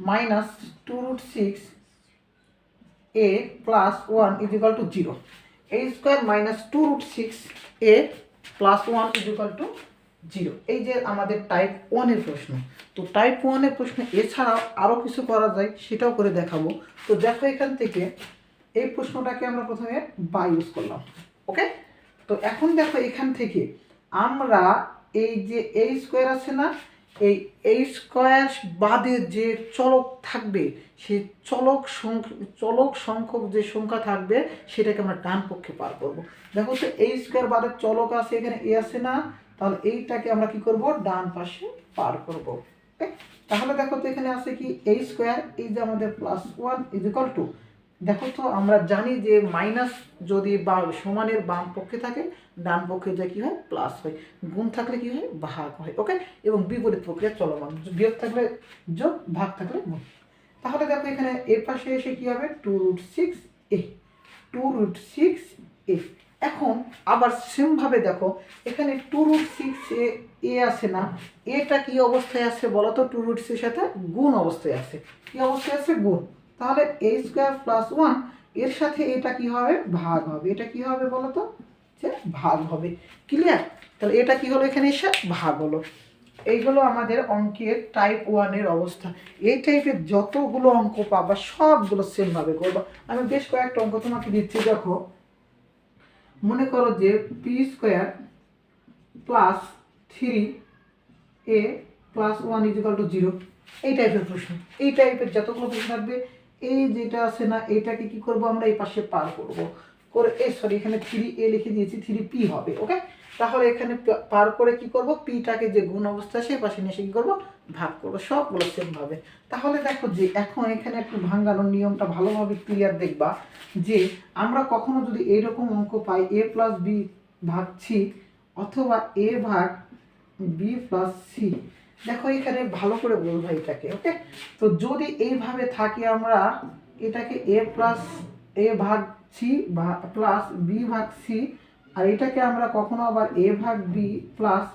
Minus 2√6 a plus 1 is equal to 0। a square minus 2√6 a plus 1 is equal to 0। এই যে আমাদের type 1-এর প্রশ্ন। তো টাইপ 1-এর প্রশ্ন এছাড়াও আরও কিছু করা যায়, সেটাও করে দেখাবো। তো দেখো এখান থেকে এই প্রশ্নটাকে আমরা প্রথমে বা ইউজ করলাম, ওকে। তো এখন দেখো এখান থেকে আমরা এই যে a স্কোয়ার আছে না, এই a স্কোয়ার বাদে যে চলক থাকবে, সেই চলক সংখ্যক যে সংখ্যা থাকবে সেটাকে আমরা ডান পক্ষে পার করব। দেখো তো a স্কোয়ার বাদে চলক আছে, এখানে a আছে না, তাহলে এইটাকে আমরা কি করব, ডান পাশে পার করব। ওকে, তাহলে দেখো তো এখানে আছে কি a স্কোয়ার, এই যে আমাদের +1 ইজ ইকুয়াল টু, দেখো তো আমরা জানি যে মাইনাস যদি বা সমানের বাম পক্ষে থাকে, ডান পক্ষে যা কি হয় প্লাস হয়, গুণ থাকলে কি হয় ভাগ হয়। ওকে, এবং বিপরীত প্রক্রিয়া চলমান, বিয়োগ থাকলে যোগ, ভাগ থাকলে গুণ। তাহলে দেখো এখানে এর পাশে এসে কি হবে 2√6a, 2√6a। এখন আবার সেমভাবে দেখো এখানে 2√6a আছে না, এটা কি অবস্থায় আছে বলো তো, 2√6 এর সাথে গুণ অবস্থায় আছে। কি অবস্থায় আছে, গুণ। তাহলে a স্কোয়ার প্লাস 1 এর সাথে এটা কি হবে, ভাগ হবে। এটা কি হবে বলো তো, যে ভাগ হবে। ক্লিয়ার? তাহলে এটা কি হলো, এখানে এসে ভাগ হলো। এইগুলো আমাদের অঙ্কের টাইপ 1-এর অবস্থা। এই টাইপের যতগুলো অঙ্ক পাবা সবগুলো সেমভাবে করবা। আমি বেশ কয়েকটা অঙ্ক তোমাকে দিচ্ছি, দেখো। মনে করো যে P square plus 3a plus 1 is equal to 0, এই টাইপের প্রশ্ন। এই টাইপের যতগুলো প্রশ্ন থাকবে, এই যেটা আছে না, এটাকে কি করব আমরা এই পাশে পার করব করে, এখানে 3a লিখে দিয়েছি, 3p হবে। ওকে, তাহলে এখানে পার করে কি করব, পিটাকে যে গুণ অবস্থা আছে পাশে নিয়ে এসে কি করব, ভাগ করবো। সবগুলো সেম ভাবে। তাহলে দেখো যে এখন এখানে একটু ভাঙানোর নিয়মটা ভালোভাবে ক্লিয়ার দেখবা, যে আমরা কখনো যদি এইরকম অঙ্ক পাই a প্লাস বি ভাগ সি অথবা a ভাগ বি প্লাস সি, দেখো এখানে ভালো করে বলবো এটাকে। ওকে, তো যদি এইভাবে থাকি আমরা এটাকে a প্লাস a ভাগ সি প্লাস বি ভাগ সি, আর এটাকে আমরা কখনো আবার a ভাগ বি প্লাস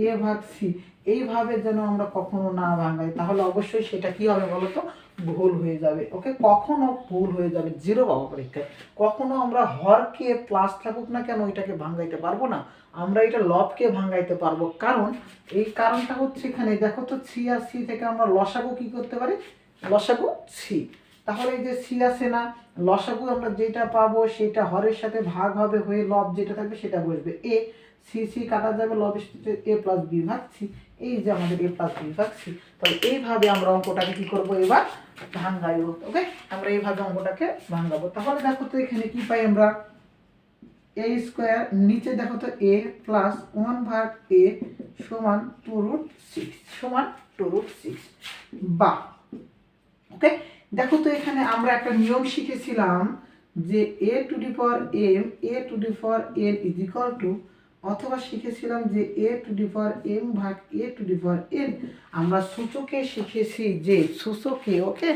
a ভাগ সি, এইভাবে যেন আমরা কখনো না ভাঙাই, তাহলে অবশ্যই সেটা কি হবে বলতো, ভুল হয়ে যাবে। ওকে, কখনো ভুল হয়ে যাবে, 0 পাবো পরীক্ষায়। কখনো আমরা হরকে প্লাস থাকুক না কেন এটাকে ভাঙাইতে পারবো না, আমরা এটা লবকে ভাঙাইতে পারবো। কারণ এই কারণটা হচ্ছে এখানে দেখো তো, সি আর সি থেকে আমরা লসাগু কি করতে পারি, লসাগু সি। তাহলে এই যে সি আছে না, লসাগু আমরা যেটা পাবো সেটা হরের সাথে ভাগ হবে হয়ে লব যেটা থাকবে সেটা বসবে এ, সি সি কাটা যাবে, লব এ প্লাস বি ভাগ সি, এই যে আমাদের এ প্লাস বি ভাগ সি। তাহলে এইভাবে আমরা অঙ্কটাকে কি করবো, এবার ভাঙাইবো। ওকে, আমরা এইভাবে অঙ্কটাকে ভাঙাবো। তাহলে দেখো তো এখানে কি পাই আমরা, a স্কোয়ার, নিচে দেখো তো a প্লাস 1 ভাগ a সমান 2√6 সমান 2√6 বা। ওকে, দেখো তো এখানে আমরা একটা নিয়ম শিখেছিলাম যে a to the power m is equal to, অথবা শিখেছিলাম যে a to the power m ভাগ a to the power n। আমরা সূচকে শিখেছি যে সূচকে, ওকে,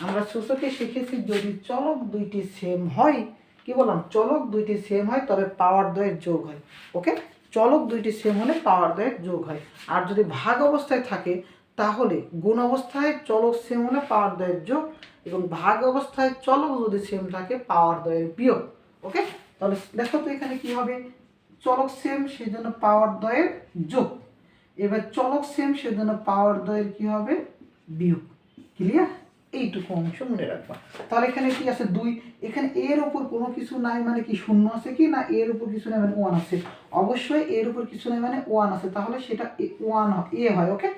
আমরা সূচকে শিখেছি যদি চলক দুইটি সেম হয়, কি বললাম, চলক দুইটি সেম হয় তবে পাওয়ার দ্বয়ের যোগ হয়। ওকে, চলক দুইটি সেম হলে পাওয়ার দ্বয়ের যোগ হয়। আর যদি ভাগ অবস্থায় থাকে তাহলে গুণ অবস্থায় চলক সেম হলে পাওয়ার দ্বয়ের যোগ, এবং ভাগ অবস্থায় চলক যদি সেম থাকে পাওয়ার দ্বয়ের বিয়োগ। ওকে, তাহলে দেখো তো এখানে কি হবে, চলক সেম সেজন্য পাওয়ার দ্বয়ের যোগ, এবার চলক সেম সেজন্য পাওয়ার দ্বয়ের কি হবে, বিয়োগ। ক্লিয়ার? এইটুকু অংশ মনে রাখবা। তাহলে এখানে কি আছে 2, এখানে এর উপর কোনো কিছু নাই মানে কি শূন্য আছে কি না, এর উপর কিছু নাই মানে 1 আছে, অবশ্যই এর উপর কিছু নাই মানে 1 আছে, তাহলে সেটা 1 এ হয়। ওকে,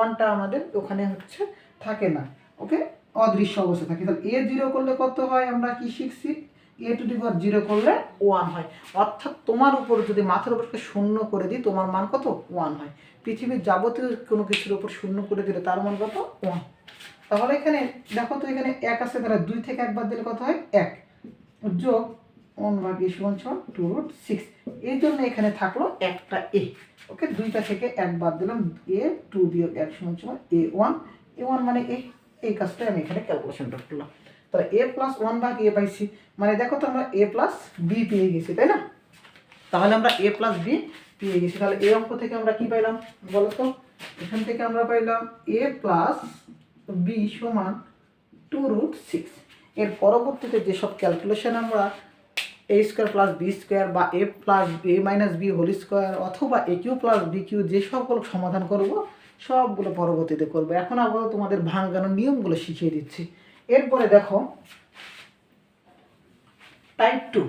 1টা আমাদের ওখানে হচ্ছে থাকে না। ওকে, অদৃশ্য অবস্থা থাকে। তাহলে a 0 করলে কত হয়, আমরা কি শিখছি, a টু দি পাওয়ার 0 করলে 1 হয়। অর্থাৎ তোমার উপর যদি মাথার উপরকে শূন্য করে দিই তোমার মান কত, 1 হয়। পৃথিবীর যাবতীয় কোনো কিছুর উপর শূন্য করে দিলে তার মান কত, 1। তাহলে এখানে দেখো তো এখানে 1 আছে, তাহলে 2 থেকে 1 বাদ দিলে কত হয়, 1 যোগ 1 ভাগ a সমান 2√6, এই জন্য এখানে থাকলো একটা a। ওকে, 2টা থেকে 1 বাদ দিলাম, a 2 বিয়োগ 1 সমান a1, a1 মানে a, এই কাজটা আমি এখানে ক্যালকুলেশনটা করলাম। তাহলে a প্লাস 1 ভাগ a বাই সি, মানে দেখো তো আমরা a প্লাস b পেয়ে গেছি, তাই না? তাহলে আমরা a প্লাস b পেয়ে গেছি। তাহলে এই অঙ্ক থেকে আমরা কি পাইলাম বলো তো, এখান থেকে আমরা পাইলাম a প্লাস বি সমান 2√6। এর পরবর্তীতে যেসব ক্যালকুলেশন আমরা এ স্কোয়ার প্লাস বি স্কোয়ার বা এ প্লাস এ মাইনাস বি হোল স্কোয়ার অথবা এ কিউ প্লাস বি কিউ যে সবগুলো সমাধান করব সবগুলো পরবর্তীতে করবো। এখন আবার তোমাদের ভাঙানোর নিয়মগুলো শিখিয়ে দিচ্ছি। এরপরে দেখো টাইপ 2।